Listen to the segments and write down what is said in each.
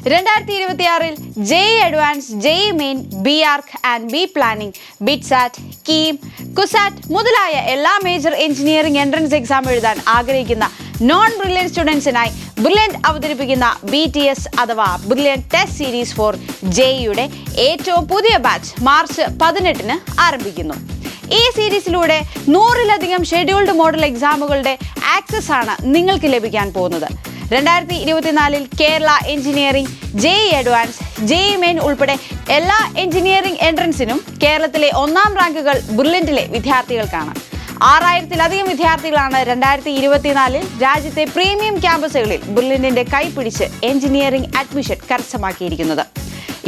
2026 JEE Advanced, JEE Main, BARC and B Planning, BITSAT, KEAM, KUSAT മുതലായ എല്ലാ major engineering entrance exam എഴുതാൻ ആഗ്രഹിക്കുന്ന non brilliant സ്റ്റുഡൻസിനായി brilliant അവതരിപ്പിക്കുന്ന BTS അഥവാ brilliant test series four JEEയുടെ ഏറ്റവും പുതിയ ബാച്ച് മാർച്ച് 18-ന് ആരംഭിക്കുന്നു. ഈ സീരീസിലൂടെ 100-ലധികം ഷെഡ്യൂൾഡ് മോഡൽ എക്സാമുകളുടെ ആക്സസ് ആണ് നിങ്ങൾക്ക് ലഭിക്കാൻ പോകുന്നത്. 2024 Kerala engineering, JEE Advanced, JEE Main ഉൾപ്പെടെ എല്ലാ എഞ്ചിനീയറിംഗ് എൻട്രൻസിനും കേരളത്തിലെ 1-ാം റാങ്കുകൾ ബ്രില്യൻറ്റിലെ വിദ്യാർത്ഥികൾക്കാണ്. 6000-ലധികം വിദ്യാർത്ഥികളാണ് 2024 രാജ്യത്തെ പ്രീമിയം ക്യാമ്പസുകളിൽ ബ്രില്യൻറ്റിന്റെ കൈപിടിച്ച് എഞ്ചിനീയറിംഗ് അഡ്മിഷൻ കരസ്ഥമാക്കിയിരിക്കുന്നത്.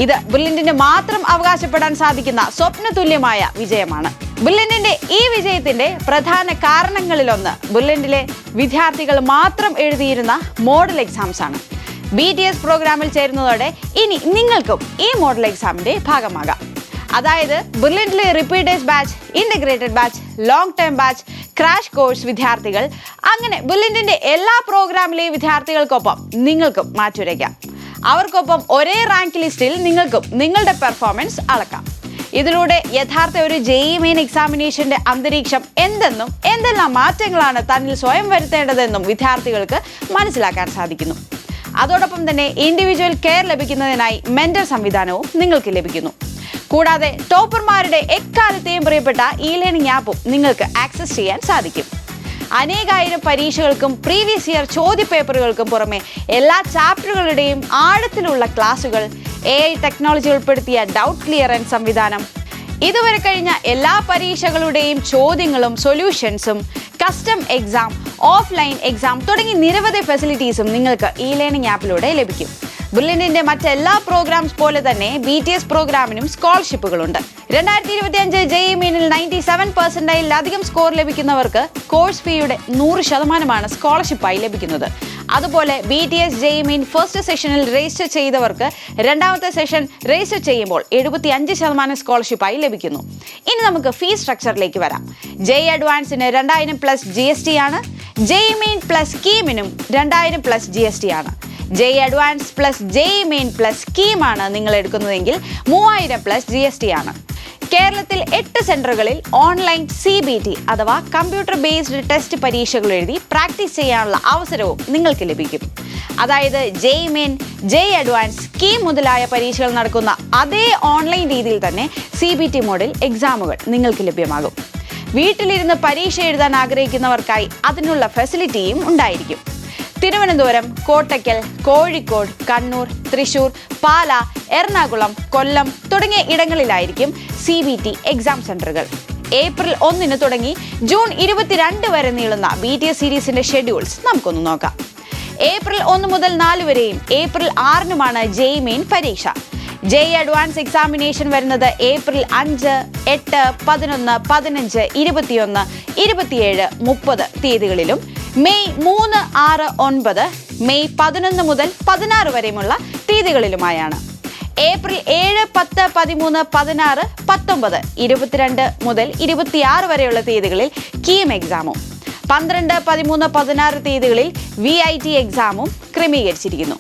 ഇത് ബ്രില്യൻറ്റിന് മാത്രം അവകാശപ്പെടാൻ സാധിക്കുന്ന സ്വപ്നതുല്യമായ വിജയമാണ്. ബ്രില്യൻറ്റിന്റെ ഈ വിജയത്തിന്റെ പ്രധാന കാരണങ്ങളിലൊന്ന് ബ്രില്യൻറ്റിലെ വിദ്യാർത്ഥികൾ മാത്രം എഴുതിയിരുന്ന മോഡൽ എക്സാംസ് ആണ്. BTS പ്രോഗ്രാമിൽ ചേരുന്നതോടെ ഇനി നിങ്ങൾക്കും ഈ മോഡൽ എക്സാമിന്റെ ഭാഗമാകാം. അതായത് ബ്രില്യൻറ്റിലെ repeaters batch, integrated batch, long term batch, crash course വിദ്യാർത്ഥികൾ, അങ്ങനെ ബ്രില്യൻറ്റിന്റെ എല്ലാ പ്രോഗ്രാമിലെ വിദ്യാർത്ഥികൾക്കൊപ്പം നിങ്ങൾക്കും മാറ്റുരയ്ക്കാം. അവർക്കൊപ്പം ഒരേ റാങ്ക് ലിസ്റ്റിൽ നിങ്ങൾക്കും നിങ്ങളുടെ പെർഫോമൻസ് അളക്കാം. ഇതിലൂടെ യഥാർത്ഥ ഒരു JEE Main എക്സാമിനേഷന്റെ അന്തരീക്ഷം എന്തെന്നും എന്തെല്ലാം മാറ്റങ്ങളാണ് തന്നിൽ സ്വയം വരുത്തേണ്ടതെന്നും വിദ്യാർത്ഥികൾക്ക് മനസ്സിലാക്കാൻ സാധിക്കുന്നു. അതോടൊപ്പം തന്നെ ഇൻഡിവിജ്വൽ കെയർ ലഭിക്കുന്നതിനായി മെന്റർ സംവിധാനവും നിങ്ങൾക്ക് ലഭിക്കുന്നു. കൂടാതെ ടോപ്പർമാരുടെ എക്കാലത്തെയും പ്രിയപ്പെട്ട ലേണിംഗ് ആപ്പും നിങ്ങൾക്ക് ആക്സസ് ചെയ്യാൻ സാധിക്കും. അനേകായിരം പരീക്ഷകൾക്കും പ്രീവിയസ് ഇയർ ചോദ്യപേപ്പറുകൾക്കും പുറമെ എല്ലാ ചാപ്റ്ററുകളുടെയും ആഴത്തിലുള്ള ക്ലാസുകൾ, AI ടെക്നോളജി ഉൾപ്പെടുത്തിയ ഡൗട്ട് ക്ലിയറൻസ് സംവിധാനം, ഇതുവരെ കഴിഞ്ഞ എല്ലാ പരീക്ഷകളുടെയും ചോദ്യങ്ങളും സൊല്യൂഷൻസും, കസ്റ്റം എക്സാം, ഓഫ്ലൈൻ എക്സാം തുടങ്ങി നിരവധി ഫെസിലിറ്റീസും നിങ്ങൾക്ക് ലേണിംഗ് ആപ്പിലൂടെ ലഭിക്കും. ബ്രില്യൻറ്റിന്റെ മറ്റെല്ലാ പ്രോഗ്രാംസ് പോലെ തന്നെ BTS പ്രോഗ്രാമിനും സ്കോളർഷിപ്പുകളുണ്ട്. 2025 JEE Mainൽ 97%-ലധികം സ്കോർ ലഭിക്കുന്നവർക്ക് കോഴ്സ് ഫീയുടെ 100% സ്കോളർഷിപ്പായി ലഭിക്കുന്നത്. അതുപോലെ BTS JEE Main ഫസ്റ്റ് സെഷനിൽ രജിസ്റ്റർ ചെയ്തവർക്ക് രണ്ടാമത്തെ സെഷൻ രജിസ്റ്റർ ചെയ്യുമ്പോൾ 75% സ്കോളർഷിപ്പായി ലഭിക്കുന്നു. ഇനി നമുക്ക് ഫീസ് സ്ട്രക്ചറിലേക്ക് വരാം. JEE Advancedന് 2000+ GST ആണ്. JEE Main പ്ലസ് KEAMനും 2000+ GST ആണ്. JEE Advanced plus JEE Main plus KEAM ആണ് നിങ്ങൾ എടുക്കുന്നതെങ്കിൽ 3000+ GST ആണ്. കേരളത്തിൽ 8 സെന്ററുകളിൽ ഓൺലൈൻ CBT അഥവാ കമ്പ്യൂട്ടർ ബേസ്ഡ് ടെസ്റ്റ് പരീക്ഷകൾ എഴുതി പ്രാക്ടീസ് ചെയ്യാനുള്ള അവസരവും നിങ്ങൾക്ക് ലഭിക്കും. അതായത് JEE Main, JEE Advanced, KEAM മുതലായ പരീക്ഷകൾ നടക്കുന്ന അതേ ഓൺലൈൻ രീതിയിൽ തന്നെ CBT മോഡൽ എക്സാമുകൾ നിങ്ങൾക്ക് ലഭ്യമാകും. വീട്ടിലിരുന്ന് പരീക്ഷ എഴുതാൻ ആഗ്രഹിക്കുന്നവർക്കായി അതിനുള്ള ഫെസിലിറ്റിയും ഉണ്ടായിരിക്കും. തിരുവനന്തപുരം, കോട്ടയ്ക്കൽ, കോഴിക്കോട്, കണ്ണൂർ, തൃശൂർ, പാല, എറണാകുളം, കൊല്ലം തുടങ്ങിയ ഇടങ്ങളിലായിരിക്കും CBT എക്സാം സെന്ററുകൾ. ഏപ്രിൽ 1-ന് തുടങ്ങി ജൂൺ 22 വരെ നീളുന്ന BTS സീരീസിന്റെ ഷെഡ്യൂൾസ് നമുക്കൊന്ന് നോക്കാം. ഏപ്രിൽ 1 മുതൽ 4 വരെയും ഏപ്രിൽ 6-നുമാണ് JEE Main പരീക്ഷ. JEE Advanced എക്സാമിനേഷൻ വരുന്നത് ഏപ്രിൽ 5, 8, 11, 15, 21, 27, 30 തീയതികളിലും മെയ് 3, 6, 9, മെയ് 11 മുതൽ 16 വരെയുമുള്ള തീയതികളിലുമായാണ്. ഏപ്രിൽ 7, 10, 13, 16, 19, 22 മുതൽ 26 വരെയുള്ള തീയതികളിൽ KEAM എക്സാമും 12, 13, 16 തീയതികളിൽ VIT എക്സാമും ക്രമീകരിച്ചിരിക്കുന്നു.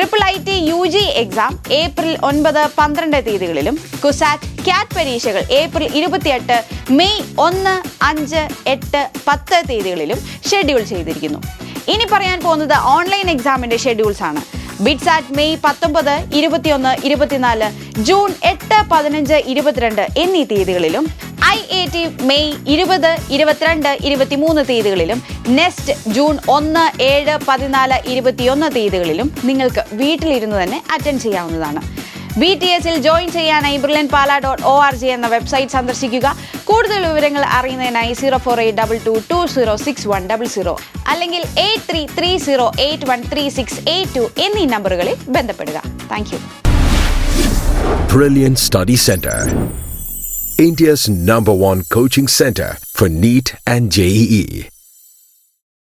IIIT UG exam April 9, 12 തീയതികളിലും KUSAT, CAT പരീക്ഷകൾ ഏപ്രിൽ 28, മെയ് 1, 5, 8, 10 തീയതികളിലും ഷെഡ്യൂൾ ചെയ്തിരിക്കുന്നു. ഇനി പറയാൻ പോകുന്നത് ഓൺലൈൻ എക്സാമിന്റെ ഷെഡ്യൂൾസ് ആണ്. BITSAT മെയ് 19, 21, 24, ജൂൺ 8, 15, 22 എന്നീ തീയതികളിലും IIT മെയ് 20, 22, 23 തീയതികളിലും നെസ്റ്റ് ജൂൺ 1, 7, 14, 21 തീയതികളിലും നിങ്ങൾക്ക് വീട്ടിലിരുന്ന് തന്നെ അറ്റൻഡ് ചെയ്യാവുന്നതാണ്. BTSൽ ജോയിൻ ചെയ്യാനായി brilliantpala.org എന്ന വെബ്സൈറ്റ് സന്ദർശിക്കുക. കൂടുതൽ വിവരങ്ങൾ അറിയുന്നതിനായി 0480206100 അല്ലെങ്കിൽ 8330813682 എന്നീ നമ്പറുകളിൽ ബന്ധപ്പെടുക. Thank you. Brilliant Study Center, India's #1 coaching center for NEET and JEE.